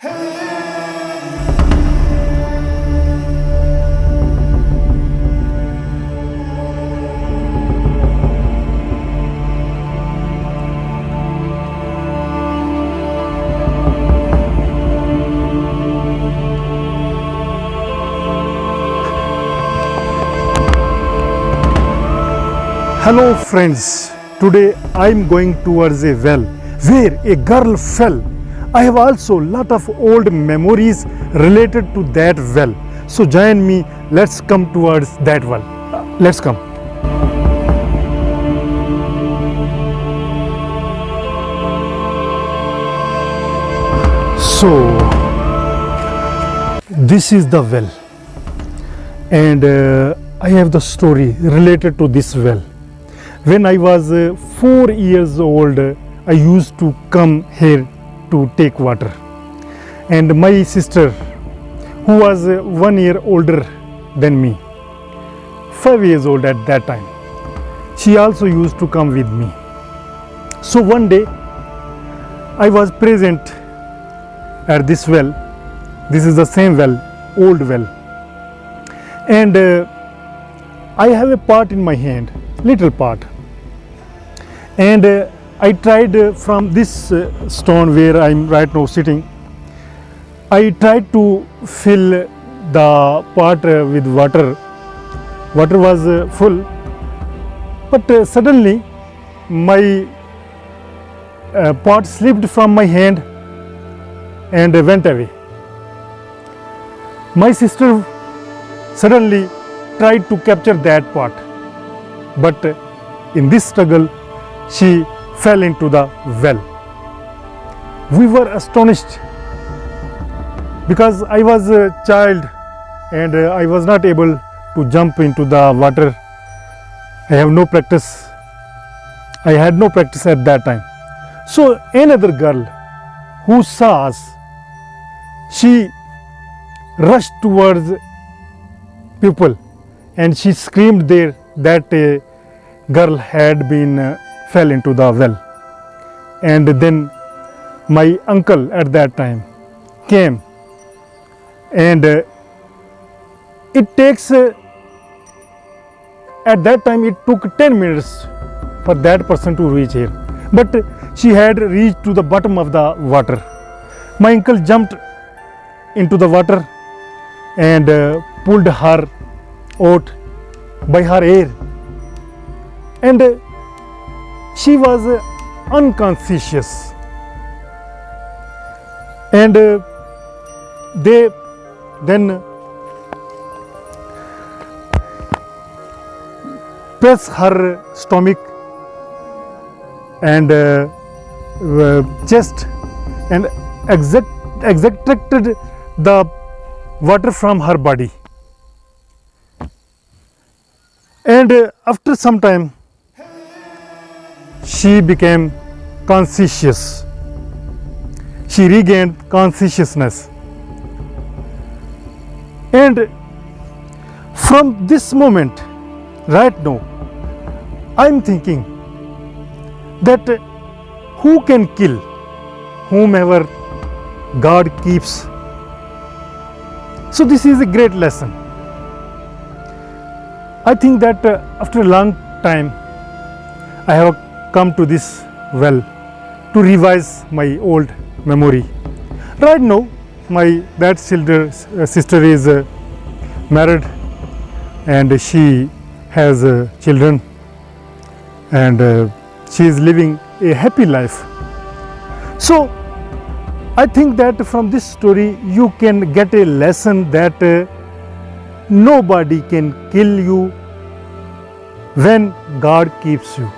Hello friends, today I am going towards a well where a girl fell. I have also lot of old memories related to that well. So join me, let's come towards that well. Let's come. So this is the well, and I have the story related to this well. When I was 4 years old, I used to come here to take water. And my sister, who was 1 year older than me, 5 years old at that time, she also used to come with me. So one day, I was present at this well. This is the same well, old well. And I have a pot in my hand, little pot, and I tried from this stone where I am right now sitting, I tried to fill the pot with water. Water was full, but suddenly my pot slipped from my hand and went away. My sister suddenly tried to capture that pot, but in this struggle she fell into the well. We were astonished because I was a child and I was not able to jump into the water. I have no practice. I had no practice at that time. So another girl who saw us, she rushed towards people and she screamed there that a girl had been fell into the well. And then my uncle at that time came, and it takes at that time it took 10 minutes for that person to reach here, but she had reached to the bottom of the water. My uncle jumped into the water and pulled her out by her hair, and she was unconscious, and they then press her stomach and chest and extracted the water from her body. And after some time she became conscious. She regained consciousness. And from this moment, right now, I am thinking that who can kill whomever God keeps? So this is a great lesson. I think that after a long time, I have come to this well to revise my old memory. Right now, my that sister is married and she has children, and she is living a happy life. So I think that from this story you can get a lesson that nobody can kill you when God keeps you.